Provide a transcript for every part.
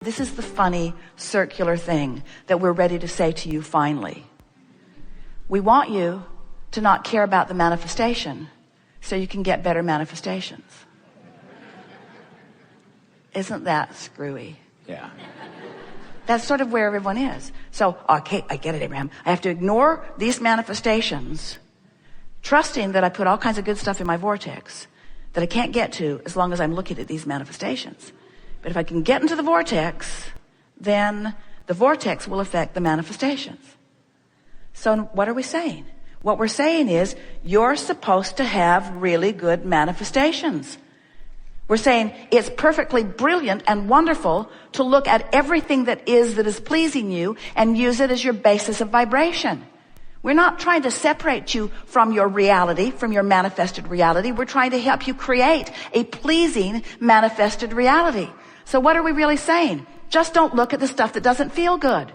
This is the funny circular thing that we're ready to say to you finally. We want you to not care about the manifestation so you can get better manifestations. Isn't that screwy? Yeah. That's sort of where everyone is. So, okay, I get it, Abraham. I have to ignore these manifestations, trusting that I put all kinds of good stuff in my vortex that I can't get to as long as I'm looking at these manifestations. But if I can get into the vortex, then the vortex will affect the manifestations. So what are we saying? What we're saying is you're supposed to have really good manifestations. We're saying it's perfectly brilliant and wonderful to look at everything that is pleasing you and use it as your basis of vibration. We're not trying to separate you from your reality, from your manifested reality. We're trying to help you create a pleasing manifested reality. So what are we really saying? Just don't look at the stuff that doesn't feel good.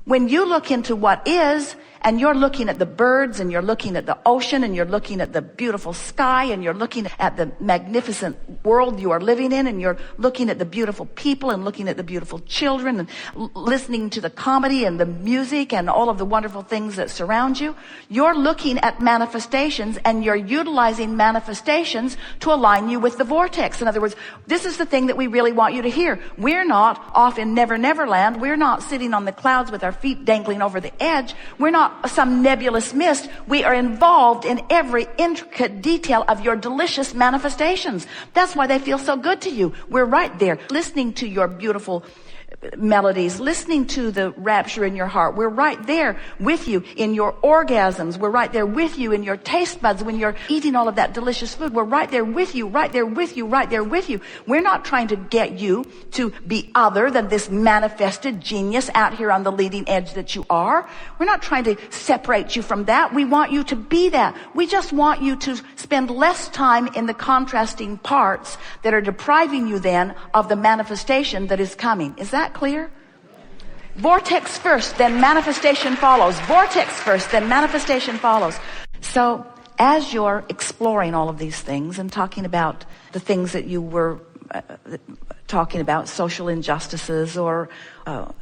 When you look into what is, and you're looking at the birds, and you're looking at the ocean, and you're looking at the beautiful sky, and you're looking at the magnificent world you are living in, and you're looking at the beautiful people, and looking at the beautiful children, and listening to the comedy and the music and all of the wonderful things that surround you, you're looking at manifestations, and you're utilizing manifestations to align you with the vortex. In other words, this is the thing that we really want you to hear. We're not off in Never Never Land. We're not sitting on the clouds with our feet dangling over the edge. We're not some nebulous mist. We are involved in every intricate detail of your delicious manifestations. That's why they feel so good to you. We're right there listening to your beautiful melodies, listening to the rapture in your heart. We're right there with you in your orgasms. We're right there with you in your taste buds when you're eating all of that delicious food. We're right there with you, right there with you, right there with you. We're not trying to get you to be other than this manifested genius out here on the leading edge that you are. We're not trying to separate you from that. We want you to be that. We just want you to spend less time in the contrasting parts that are depriving you then of the manifestation that is coming. Is that clear? Vortex first, then manifestation follows. Vortex first, then manifestation follows. So as you're exploring all of these things and talking about the things that you were talking about, social injustices or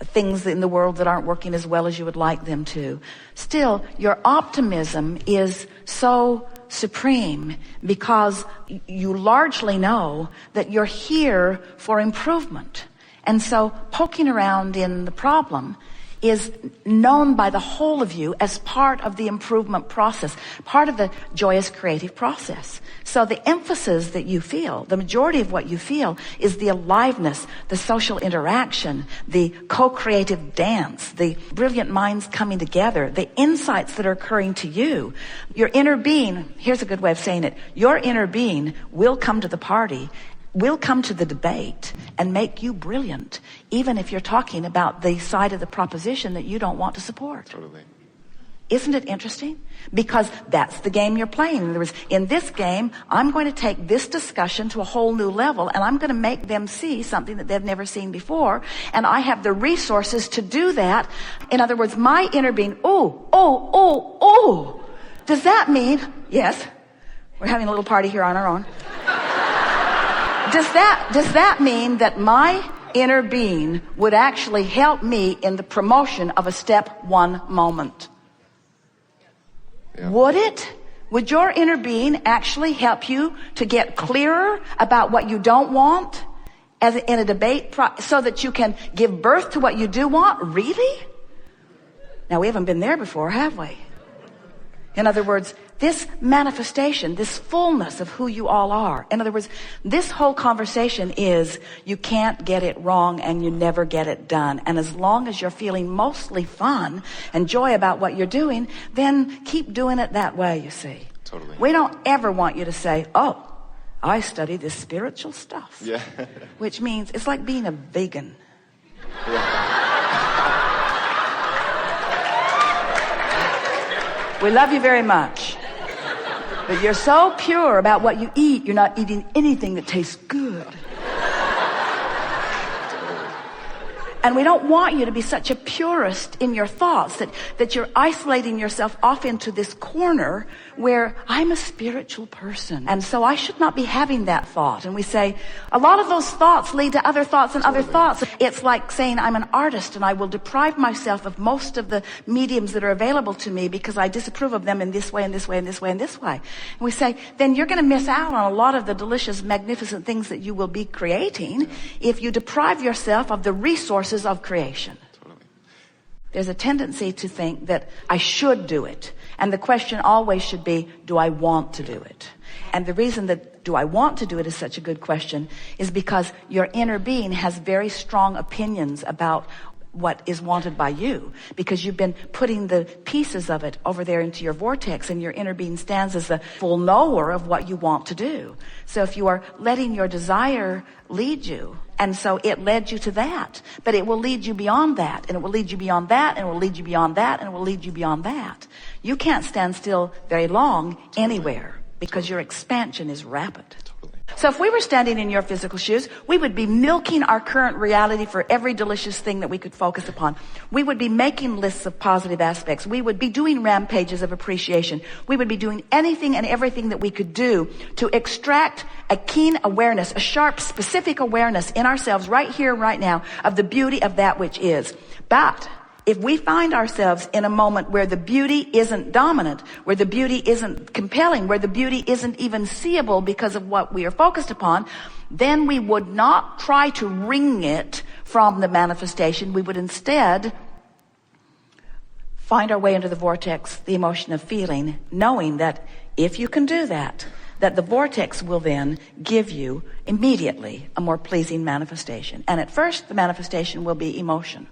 things in the world that aren't working as well as you would like them to, still your optimism is so supreme because you largely know that you're here for improvement. And so poking around in the problem is known by the whole of you as part of the improvement process, part of the joyous creative process. So the emphasis that you feel, the majority of what you feel, is the aliveness, the social interaction, the co-creative dance, the brilliant minds coming together, the insights that are occurring to you. Your inner being, here's a good way of saying it, your inner being will come to the party, will come to the debate and make you brilliant, even if you're talking about the side of the proposition that you don't want to support. Totally. Isn't it interesting? Because that's the game you're playing. In other words, in this game, I'm going to take this discussion to a whole new level, and I'm going to make them see something that they've never seen before, and I have the resources to do that. In other words, my inner being, does that mean, yes, we're having a little party here on our own. Does that mean that my inner being would actually help me in the promotion of a step one moment? Yeah. Would it? Would your inner being actually help you to get clearer about what you don't want as in a debate so that you can give birth to what you do want? Really? Now, we haven't been there before, have we? In other words, this manifestation, this fullness of who you all are. In other words, this whole conversation is you can't get it wrong and you never get it done. And as long as you're feeling mostly fun and joy about what you're doing, then keep doing it that way, you see. Totally. We don't ever want you to say, oh, I study this spiritual stuff. Yeah. Which means it's like being a vegan. Yeah. We love you very much. But you're so pure about what you eat, you're not eating anything that tastes good. And we don't want you to be such a purist in your thoughts that you're isolating yourself off into this corner where I'm a spiritual person, and so I should not be having that thought. And we say, a lot of those thoughts lead to other thoughts and other thoughts. It's like saying I'm an artist and I will deprive myself of most of the mediums that are available to me because I disapprove of them in this way and this way and this way and this way. And we say, then you're going to miss out on a lot of the delicious, magnificent things that you will be creating if you deprive yourself of the resources of creation. There's a tendency to think that I should do it. And the question always should be, do I want to do it? And the reason that do I want to do it is such a good question is because your inner being has very strong opinions about what is wanted by you, because you've been putting the pieces of it over there into your vortex, and your inner being stands as the full knower of what you want to do. So if you are letting your desire lead you, and so it led you to that, but it will lead you beyond that, and it will lead you beyond that, and it will lead you beyond that, and it will lead you beyond that. You can't stand still very long anywhere because your expansion is rapid. So if we were standing in your physical shoes, we would be milking our current reality for every delicious thing that we could focus upon. We would be making lists of positive aspects. We would be doing rampages of appreciation. We would be doing anything and everything that we could do to extract a keen awareness, a sharp, specific awareness in ourselves right here, right now, of the beauty of that which is. But if we find ourselves in a moment where the beauty isn't dominant, where the beauty isn't compelling, where the beauty isn't even seeable because of what we are focused upon, then we would not try to wring it from the manifestation. We would instead find our way into the vortex, the emotion of feeling, knowing that if you can do that, that the vortex will then give you immediately a more pleasing manifestation. And at first, the manifestation will be emotion.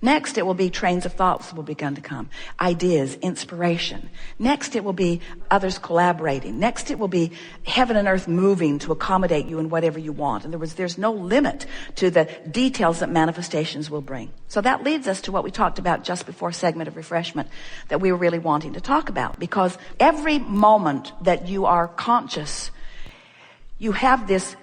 Next, it will be trains of thoughts will begin to come. Ideas, inspiration. Next, it will be others collaborating. Next, it will be heaven and earth moving to accommodate you in whatever you want. In other words, there's no limit to the details that manifestations will bring. So that leads us to what we talked about just before segment of refreshment that we were really wanting to talk about. Because every moment that you are conscious, you have this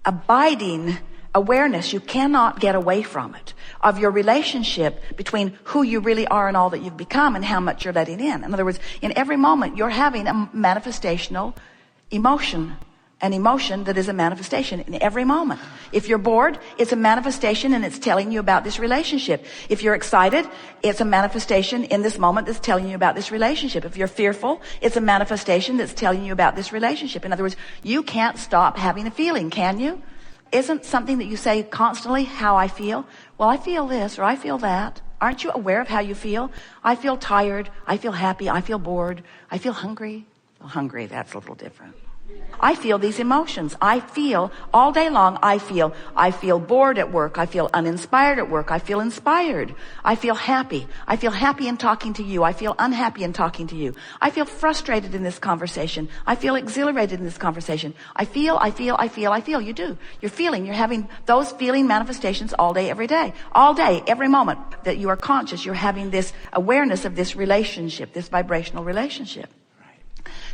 abiding awareness, you cannot get away from it, of your relationship between who you really are and all that you've become and how much you're letting in. In other words, in every moment you're having a manifestational emotion, an emotion that is a manifestation in every moment. If you're bored, it's a manifestation and it's telling you about this relationship. If you're excited, it's a manifestation in this moment that's telling you about this relationship. If you're fearful, it's a manifestation that's telling you about this relationship. In other words, you can't stop having a feeling, can you? Isn't something that you say constantly how I feel? Well, I feel this or I feel that. Aren't you aware of how you feel? I feel tired. I feel happy. I feel bored. I feel hungry. Well, hungry, that's a little different. I feel these emotions. I feel all day long. I feel bored at work. I feel uninspired at work. I feel inspired. I feel happy. I feel happy in talking to you. I feel unhappy in talking to you. I feel frustrated in this conversation. I feel exhilarated in this conversation. I feel. You do. You're feeling. You're having those feeling manifestations all day, every day. All day, every moment that you are conscious, you're having this awareness of this relationship, this vibrational relationship.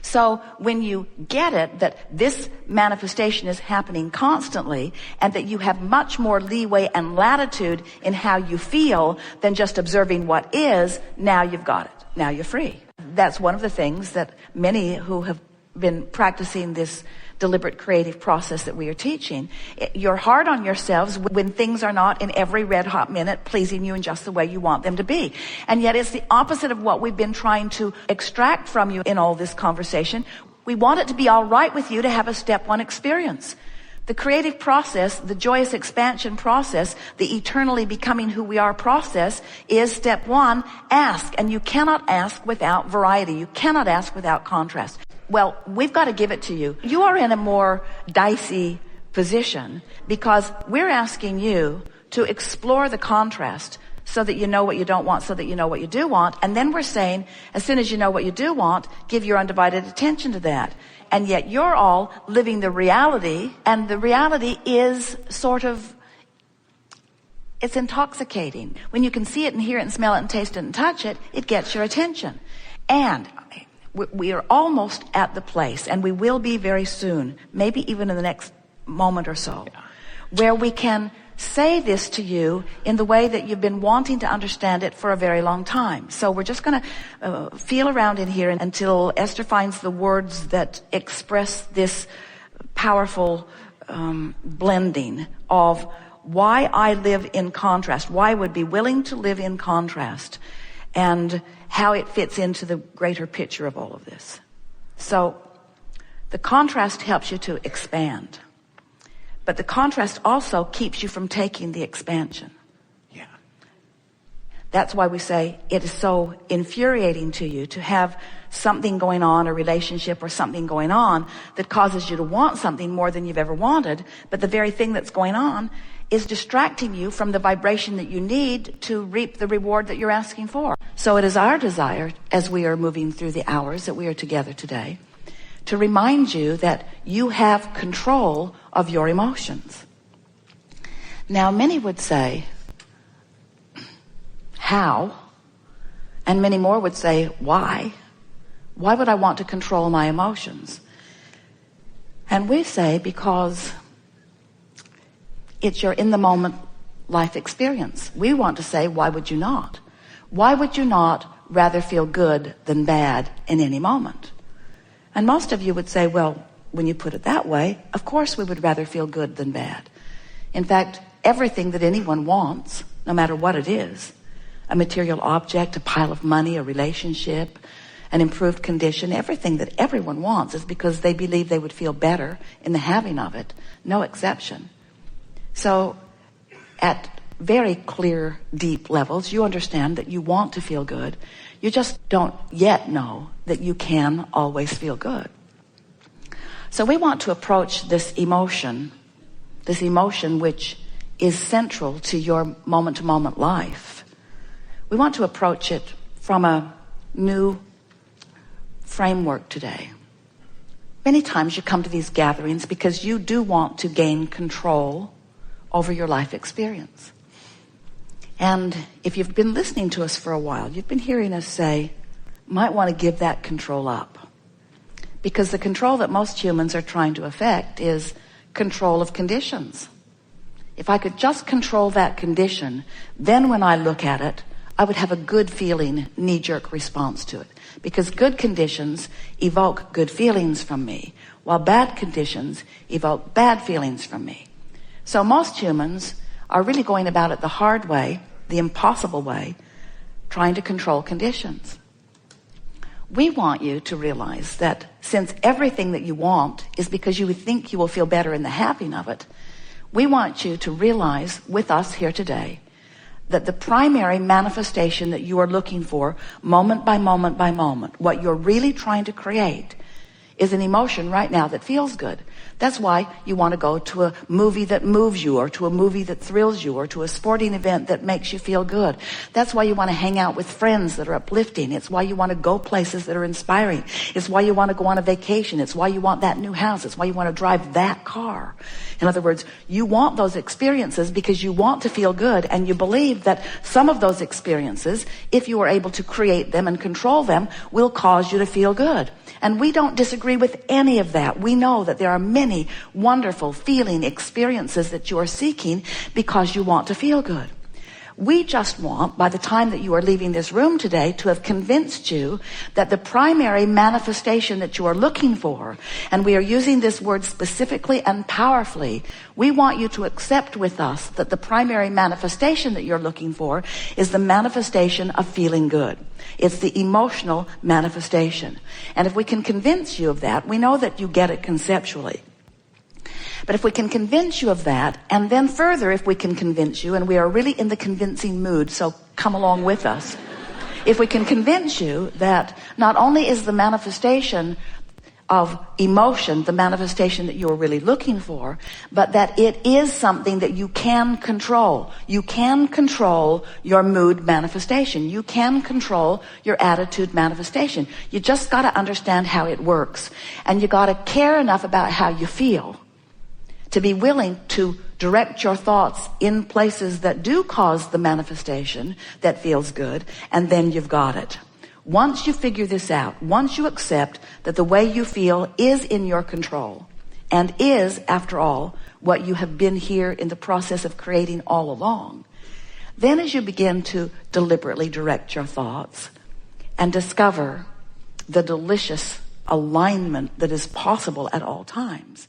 So when you get it, that this manifestation is happening constantly and that you have much more leeway and latitude in how you feel than just observing what is, now you've got it. Now you're free. That's one of the things that many who have been practicing this deliberate creative process that we are teaching, you're hard on yourselves when things are not in every red hot minute pleasing you in just the way you want them to be. And yet it's the opposite of what we've been trying to extract from you in all this conversation. We want it to be all right with you to have a step one experience. The creative process, the joyous expansion process, the eternally becoming who we are process is step one, ask. And you cannot ask without variety. You cannot ask without contrast. Well, we've got to give it to you. You are in a more dicey position because we're asking you to explore the contrast so that you know what you don't want, so that you know what you do want. And then we're saying, as soon as you know what you do want, give your undivided attention to that. And yet you're all living the reality, and the reality is sort of, it's intoxicating. When you can see it and hear it and smell it and taste it and touch it, it gets your attention. And we are almost at the place, and we will be very soon, maybe even in the next moment or so, where we can say this to you in the way that you've been wanting to understand it for a very long time. So we're just going to feel around in here until Esther finds the words that express this powerful blending of why I live in contrast, why I would be willing to live in contrast, and how it fits into the greater picture of all of this. So the contrast helps you to expand. But the contrast also keeps you from taking the expansion. Yeah. That's why we say it is so infuriating to you to have something going on, a relationship or something going on that causes you to want something more than you've ever wanted. But the very thing that's going on is distracting you from the vibration that you need to reap the reward that you're asking for. So it is our desire, as we are moving through the hours that we are together today, to remind you that you have control of your emotions. Now, many would say, how? And many more would say, why? Why would I want to control my emotions? And we say, because it's your in-the-moment life experience. We want to say, why would you not? Why would you not rather feel good than bad in any moment? And most of you would say, well, when you put it that way, of course we would rather feel good than bad. In fact, everything that anyone wants, no matter what it is, a material object, a pile of money, a relationship, an improved condition, everything that everyone wants is because they believe they would feel better in the having of it, no exception. So at very clear, deep levels, you understand that you want to feel good. You just don't yet know that you can always feel good. So we want to approach this emotion which is central to your moment-to-moment life. We want to approach it from a new framework today. Many times you come to these gatherings because you do want to gain control over your life experience. And if you've been listening to us for a while, you've been hearing us say, might want to give that control up. Because the control that most humans are trying to affect is control of conditions. If I could just control that condition, then when I look at it, I would have a good feeling, knee-jerk response to it. Because good conditions evoke good feelings from me, while bad conditions evoke bad feelings from me. So most humans are really going about it the hard way, the impossible way, trying to control conditions. We want you to realize that since everything that you want is because you would think you will feel better in the having of it, we want you to realize with us here today that the primary manifestation that you are looking for, moment by moment by moment, what you're really trying to create, is an emotion right now that feels good. That's why you want to go to a movie that moves you, or to a movie that thrills you, or to a sporting event that makes you feel good. That's why you want to hang out with friends that are uplifting. It's why you want to go places that are inspiring. It's why you want to go on a vacation. It's why you want that new house. It's why you want to drive that car. In other words, you want those experiences because you want to feel good, and you believe that some of those experiences, if you are able to create them and control them, will cause you to feel good. And we don't disagree with any of that. We know that there are many wonderful feeling experiences that you are seeking because you want to feel good. We just want, by the time that you are leaving this room today, to have convinced you that the primary manifestation that you are looking for, and we are using this word specifically and powerfully, we want you to accept with us that the primary manifestation that you're looking for is the manifestation of feeling good. It's the emotional manifestation. And if we can convince you of that, we know that you get it conceptually. But if we can convince you of that, and then further, if we can convince you, and we are really in the convincing mood, so come along with us. If we can convince you that not only is the manifestation of emotion the manifestation that you're really looking for, but that it is something that you can control. You can control your mood manifestation. You can control your attitude manifestation. You just got to understand how it works. And you got to care enough about how you feel to be willing to direct your thoughts in places that do cause the manifestation that feels good, and then you've got it. Once you figure this out, once you accept that the way you feel is in your control, and is, after all, what you have been here in the process of creating all along. Then as you begin to deliberately direct your thoughts and discover the delicious alignment that is possible at all times,